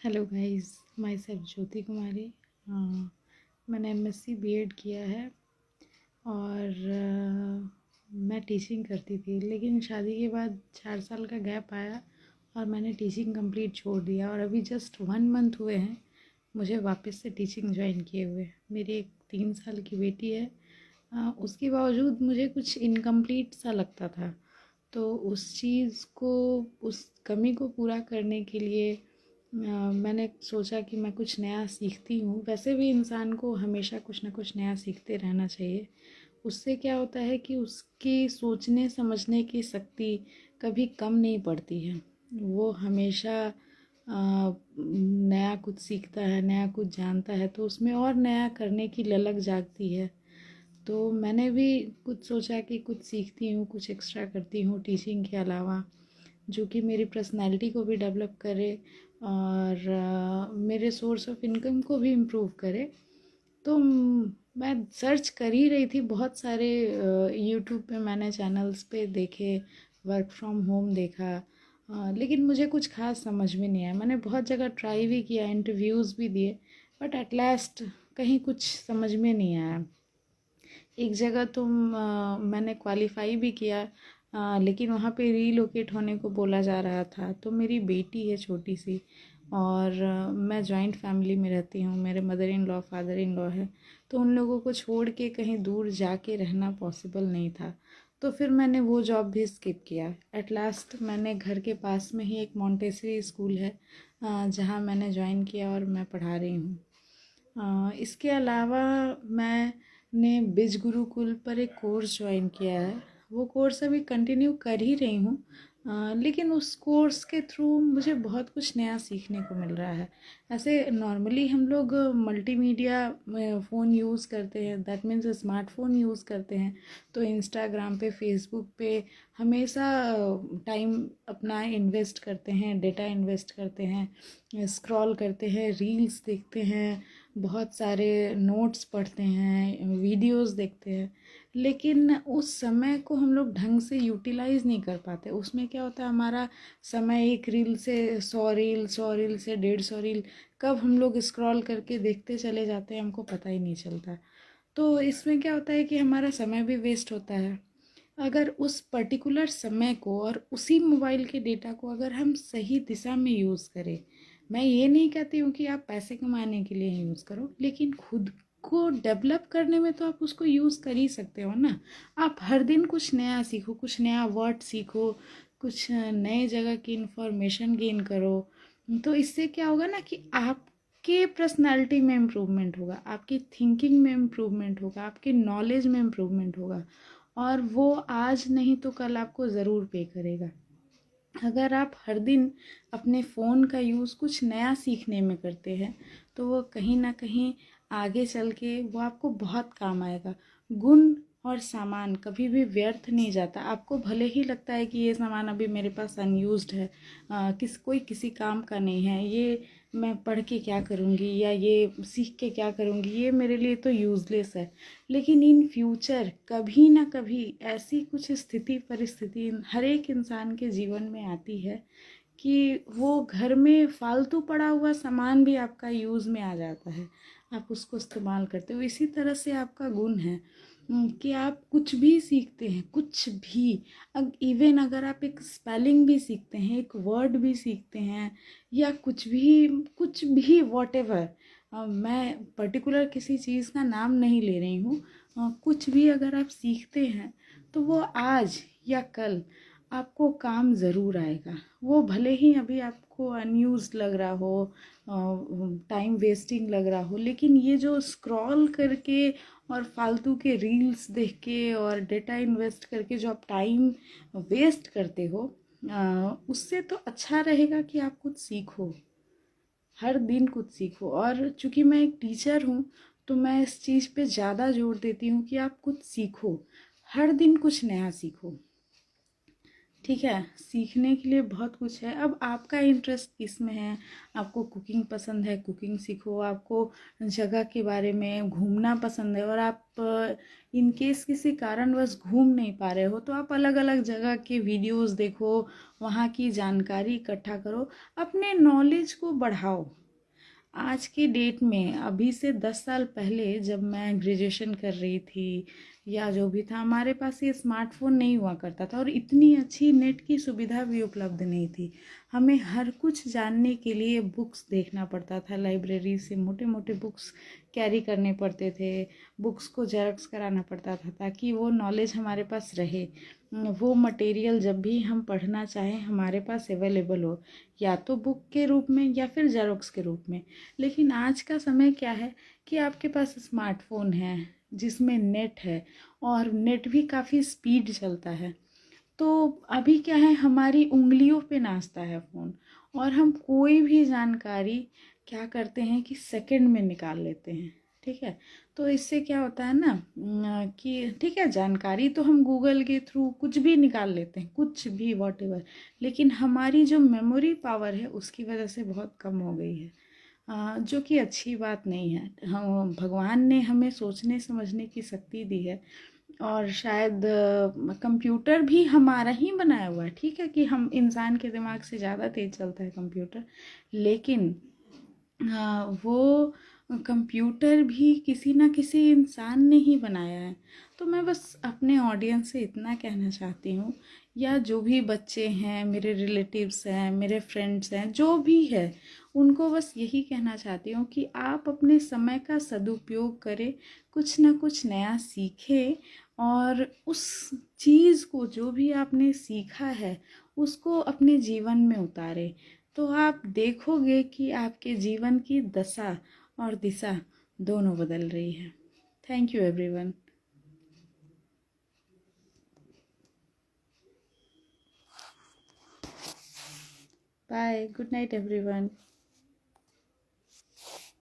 Hello guys, my self ज्योति कुमारी। मैंने MSc BEd किया है और मैं टीचिंग करती थी, लेकिन शादी के बाद 4 साल का गैप आया और मैंने टीचिंग कंप्लीट छोड़ दिया और अभी जस्ट 1 मंथ हुए हैं मुझे वापस से टीचिंग ज्वाइन किए हुए। मेरी एक 3 साल की बेटी है। उसके बावजूद मुझे कुछ इनकम्प्लीट सा लगता था, तो उस चीज़ को, उस कमी को पूरा करने के लिए मैंने सोचा कि मैं कुछ नया सीखती हूँ। वैसे भी इंसान को हमेशा कुछ ना कुछ नया सीखते रहना चाहिए। उससे क्या होता है कि उसकी सोचने समझने की शक्ति कभी कम नहीं पड़ती है। वो हमेशा नया कुछ सीखता है, नया कुछ जानता है, तो उसमें और नया करने की ललक जागती है। तो मैंने भी कुछ सोचा कि कुछ सीखती हूँ, कुछ एक्स्ट्रा करती हूँ टीचिंग के अलावा, जो कि मेरी पर्सनैलिटी को भी डेवलप करे और मेरे सोर्स ऑफ इनकम को भी इम्प्रूव करे। तो मैं सर्च कर ही रही थी, बहुत सारे यूट्यूब पे मैंने चैनल्स पे देखे, वर्क फ्रॉम होम देखा, लेकिन मुझे कुछ खास समझ में नहीं आया। मैंने बहुत जगह ट्राई भी किया, इंटरव्यूज़ भी दिए, बट एट लास्ट कहीं कुछ समझ में नहीं आया। एक जगह तो मैंने क्वालिफाई भी किया, लेकिन वहाँ पे रीलोकेट होने को बोला जा रहा था। तो मेरी बेटी है छोटी सी और मैं जॉइंट फैमिली में रहती हूँ, मेरे mother in law father in law है, तो उन लोगों को छोड़ के कहीं दूर जाके रहना पॉसिबल नहीं था। तो फिर मैंने वो जॉब भी स्किप किया। एट लास्ट मैंने घर के पास में ही एक मॉन्टेसरी स्कूल है जहाँ मैंने ज्वाइन किया और मैं पढ़ा रही हूँ। इसके अलावा मैंने बिज गुरुकुल पर एक कोर्स ज्वाइन किया है। वो कोर्स अभी कंटिन्यू कर ही रही हूँ, लेकिन उस कोर्स के थ्रू मुझे बहुत कुछ नया सीखने को मिल रहा है। ऐसे नॉर्मली हम लोग मल्टीमीडिया फ़ोन यूज़ करते हैं, दैट मीन्स स्मार्टफोन यूज़ करते हैं, तो इंस्टाग्राम पे, फेसबुक पे हमेशा टाइम अपना इन्वेस्ट करते हैं, डेटा इन्वेस्ट करते हैं, स्क्रॉल करते हैं, रील्स देखते हैं, बहुत सारे नोट्स पढ़ते हैं, वीडियोस देखते हैं, लेकिन उस समय को हम लोग ढंग से यूटिलाइज़ नहीं कर पाते। उसमें क्या होता है, हमारा समय एक रील से 100 रील, 100 रील से 150 रील कब हम लोग स्क्रॉल करके देखते चले जाते हैं, हमको पता ही नहीं चलता। तो इसमें क्या होता है कि हमारा समय भी वेस्ट होता है। अगर उस पर्टिकुलर समय को और उसी मोबाइल के डेटा को अगर हम सही दिशा में यूज़ करें, मैं ये नहीं कहती हूँ कि आप पैसे कमाने के लिए यूज़ करो, लेकिन खुद को डेवलप करने में तो आप उसको यूज़ कर ही सकते हो ना। आप हर दिन कुछ नया सीखो, कुछ नया वर्ड सीखो, कुछ नए जगह की इंफॉर्मेशन गेन करो। तो इससे क्या होगा ना कि आपके पर्सनालिटी में इम्प्रूवमेंट होगा, आपकी थिंकिंग में इम्प्रूवमेंट होगा, आपके नॉलेज में इम्प्रूवमेंट होगा, और वो आज नहीं तो कल आपको ज़रूर पे करेगा। अगर आप हर दिन अपने फ़ोन का यूज़ कुछ नया सीखने में करते हैं, तो वो कहीं ना कहीं आगे चल के वो आपको बहुत काम आएगा। गुण और सामान कभी भी व्यर्थ नहीं जाता। आपको भले ही लगता है कि ये सामान अभी मेरे पास अनयूज्ड है, कोई किसी काम का नहीं है, ये मैं पढ़ के क्या करूँगी या ये सीख के क्या करूँगी, ये मेरे लिए तो यूज़लेस है, लेकिन इन फ्यूचर कभी ना कभी ऐसी कुछ स्थिति परिस्थिति हर एक इंसान के जीवन में आती है कि वो घर में फालतू पड़ा हुआ सामान भी आपका यूज़ में आ जाता है, आप उसको इस्तेमाल करते हो। इसी तरह से आपका गुण है कि आप कुछ भी सीखते हैं, कुछ भी, इवन अगर आप एक स्पेलिंग भी सीखते हैं, एक वर्ड भी सीखते हैं, या कुछ भी वॉट एवर, मैं पर्टिकुलर किसी चीज़ का नाम नहीं ले रही हूँ, कुछ भी अगर आप सीखते हैं तो वो आज या कल आपको काम ज़रूर आएगा। वो भले ही अभी आपको अनयूज्ड लग रहा हो, टाइम वेस्टिंग लग रहा हो, लेकिन ये जो स्क्रॉल करके और फालतू के रील्स देख के और डेटा इन्वेस्ट करके जो आप टाइम वेस्ट करते हो, उससे तो अच्छा रहेगा कि आप कुछ सीखो, हर दिन कुछ सीखो। और चूँकि मैं एक टीचर हूँ, तो मैं इस चीज़ पे ज़्यादा जोर देती हूँ कि आप कुछ सीखो, हर दिन कुछ नया सीखो। ठीक है, सीखने के लिए बहुत कुछ है। अब आपका इंटरेस्ट किस में है? आपको कुकिंग पसंद है, कुकिंग सीखो। आपको जगह के बारे में घूमना पसंद है और आप इन केस किसी कारणवश घूम नहीं पा रहे हो तो आप अलग अलग जगह के वीडियोस देखो, वहाँ की जानकारी इकट्ठा करो, अपने नॉलेज को बढ़ाओ। आज की डेट में अभी से 10 साल पहले जब मैं ग्रेजुएशन कर रही थी या जो भी था, हमारे पास ये स्मार्टफोन नहीं हुआ करता था और इतनी अच्छी नेट की सुविधा भी उपलब्ध नहीं थी। हमें हर कुछ जानने के लिए बुक्स देखना पड़ता था, लाइब्रेरी से मोटे मोटे बुक्स कैरी करने पड़ते थे, बुक्स को जेरॉक्स कराना पड़ता था ताकि वो नॉलेज हमारे पास रहे, वो मटेरियल जब भी हम पढ़ना चाहें हमारे पास अवेलेबल हो, या तो बुक के रूप में या फिर जेरॉक्स के रूप में। लेकिन आज का समय क्या है कि आपके पास स्मार्टफोन है जिसमें नेट है और नेट भी काफ़ी स्पीड चलता है। तो अभी क्या है, हमारी उंगलियों पे नाचता है फ़ोन और हम कोई भी जानकारी क्या करते हैं कि सेकंड में निकाल लेते हैं। ठीक है, तो इससे क्या होता है ना कि ठीक है, जानकारी तो हम गूगल के थ्रू कुछ भी निकाल लेते हैं, कुछ भी वॉटेवर, लेकिन हमारी जो मेमोरी पावर है उसकी वजह से बहुत कम हो गई है, जो कि अच्छी बात नहीं है। हम भगवान ने हमें सोचने समझने की शक्ति दी है और शायद कंप्यूटर भी हमारा ही बनाया हुआ है। ठीक है कि हम इंसान के दिमाग से ज़्यादा तेज चलता है कंप्यूटर, लेकिन वो कंप्यूटर भी किसी ना किसी इंसान ने ही बनाया है। तो मैं बस अपने ऑडियंस से इतना कहना चाहती हूँ, या जो भी बच्चे हैं, मेरे रिलेटिव्स हैं, मेरे फ्रेंड्स हैं, जो भी है, उनको बस यही कहना चाहती हूँ कि आप अपने समय का सदुपयोग करें, कुछ ना कुछ नया सीखें और उस चीज़ को, जो भी आपने सीखा है, उसको अपने जीवन में उतारें। तो आप देखोगे कि आपके जीवन की दशा और दिशा दोनों बदल रही है। Thank you everyone. Bye, good night everyone.